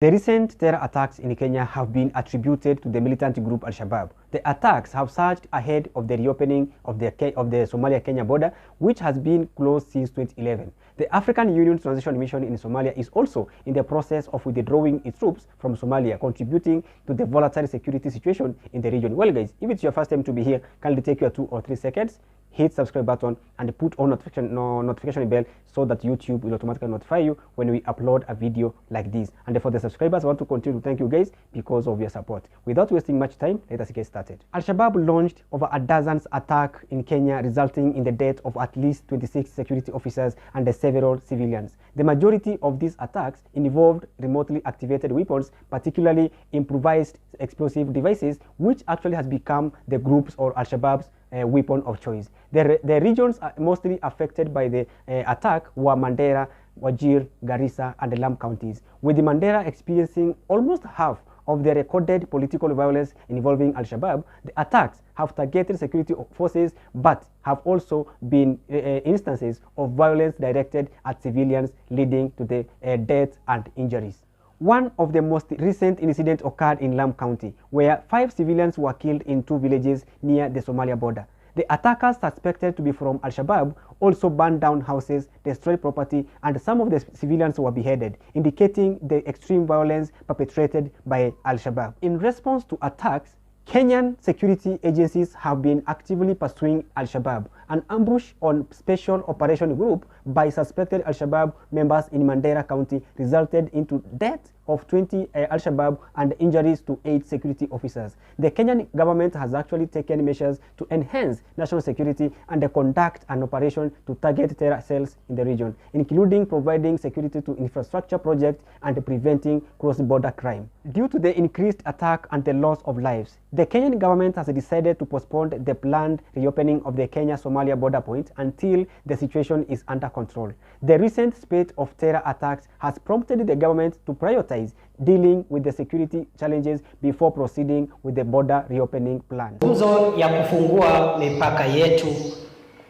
The recent terror attacks in Kenya have been attributed to the militant group Al-Shabaab. The attacks have surged ahead of the reopening of the Somalia Kenya border, which has been closed since 2011. The African Union Transition Mission in Somalia is also in the process of withdrawing its troops from Somalia, contributing to the volatile security situation in the region. Well, guys, if it's your first time to be here, kindly take your 2 or 3 seconds, hit subscribe button and put on notification bell so that YouTube will automatically notify you when we upload a video like this. And for the subscribers, I want to continue to thank you guys because of your support. Without wasting much time, let us get started. Al-Shabaab launched over a dozen attacks in Kenya, resulting in the death of at least 26 security officers and several civilians. The majority of these attacks involved remotely activated weapons, particularly improvised explosive devices, which actually has become the group's or Al-Shabaab's weapon of choice. The regions mostly affected by the attack were Mandera, Wajir, Garissa, and the Lam counties, with the Mandera experiencing almost half of the recorded political violence involving Al-Shabaab. The attacks have targeted security forces, but have also been instances of violence directed at civilians, leading to the deaths and injuries. One of the most recent incidents occurred in Lam County, where 5 civilians were killed in 2 villages near the Somalia border. The attackers, suspected to be from Al-Shabaab, also burned down houses, destroyed property, and some of the civilians were beheaded, indicating the extreme violence perpetrated by Al-Shabaab. In response to attacks, Kenyan security agencies have been actively pursuing Al-Shabaab. An ambush on Special Operation Group by suspected Al-Shabaab members in Mandera County resulted into death of 20 Al-Shabaab and injuries to 8 security officers. The Kenyan government has actually taken measures to enhance national security and conduct an operation to target terror cells in the region, including providing security to infrastructure projects and preventing cross-border crime. Due to the increased attack and the loss of lives, the Kenyan government has decided to postpone the planned reopening of the Kenya-Somalia border point until the situation is under control. The recent spate of terror attacks has prompted the government to prioritize dealing with the security challenges before proceeding with the border reopening plan. Gumzo ya kufungua mipaka yetu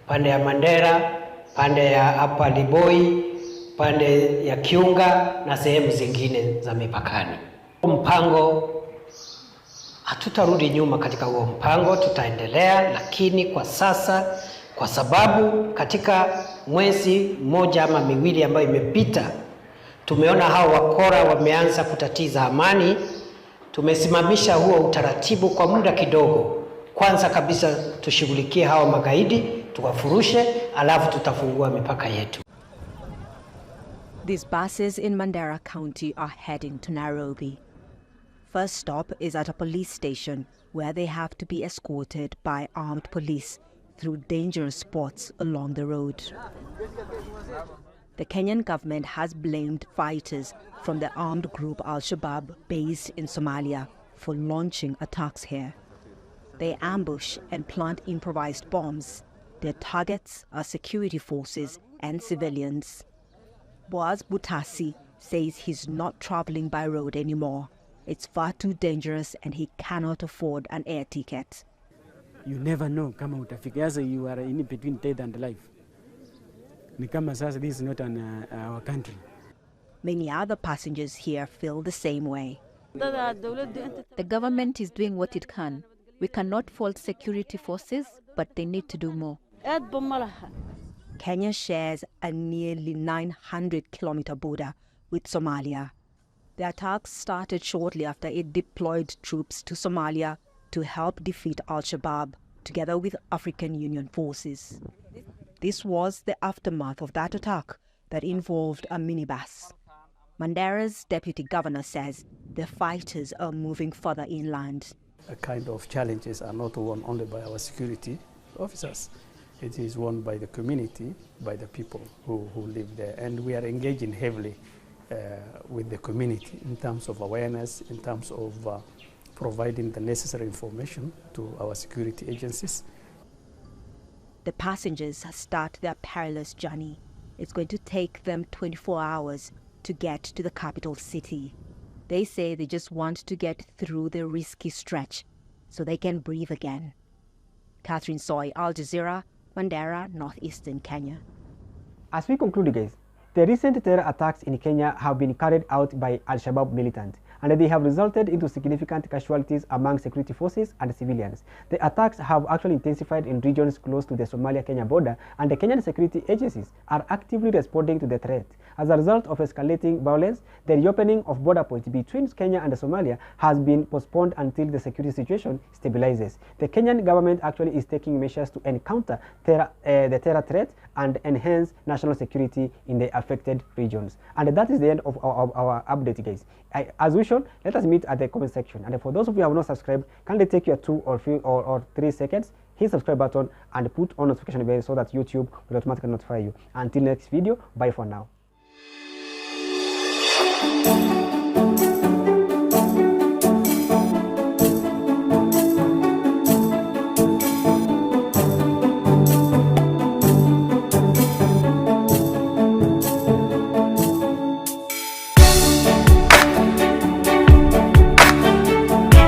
pande ya Mandera, pande ya hapa Liboi, pande ya Kiunga na sehemu zingine za mipakani. Mpango hatutarudi nyuma katika huo mpango, tutaendelea, lakini kwa sasa kwa sababu katika mwezi mmoja ama miwili ambayo imepita tumeona hao wakora wameanza kutatiza amani, tumesimamisha huo utaratibu kwa muda kidogo. Kwanza kabisa tushughulikie hao magaidi, tuwafurushe, alafu tutafungua mipaka yetu. These buses in Mandera County are heading to Nairobi. First stop is at a police station where they have to be escorted by armed police through dangerous spots along the road. The Kenyan government has blamed fighters from the armed group Al-Shabaab based in Somalia for launching attacks here. They ambush and plant improvised bombs. Their targets are security forces and civilians. Boaz Butasi says he's not traveling by road anymore. It's far too dangerous and he cannot afford an air ticket. You never know kama utafika. As you are in between death and life. Ni kama sasa, this is not our country. Many other passengers here feel the same way. The government is doing what it can. We cannot fault security forces, but they need to do more. Kenya shares a nearly 900-kilometer border with Somalia. The attacks started shortly after it deployed troops to Somalia to help defeat Al-Shabaab, together with African Union forces. This was the aftermath of that attack that involved a minibus. Mandera's deputy governor says the fighters are moving further inland. A kind of challenges are not won only by our security officers. It is won by the community, by the people who live there. And we are engaging heavily with the community in terms of awareness, in terms of providing the necessary information to our security agencies. The passengers start their perilous journey. It's going to take them 24 hours to get to the capital city. They say they just want to get through the risky stretch so they can breathe again. Catherine Soy, Al Jazeera, Mandera, northeastern Kenya. As we conclude, guys, The recent terror attacks in Kenya have been carried out by Al-Shabaab militants, and they have resulted into significant casualties among security forces and civilians. The attacks have actually intensified in regions close to the Somalia Kenya border, and the Kenyan security agencies are actively responding to the threat. As a result of escalating violence, the reopening of border points between Kenya and Somalia has been postponed until the security situation stabilizes. The Kenyan government actually is taking measures to encounter the terror threat and enhance national security in the affected regions. And that is the end of our update, guys. As usual, let us meet at the comment section. And for those of you who have not subscribed, kindly take your 2 or 3 seconds, hit subscribe button and put on notification bell so that YouTube will automatically notify you. Until next video, bye for now.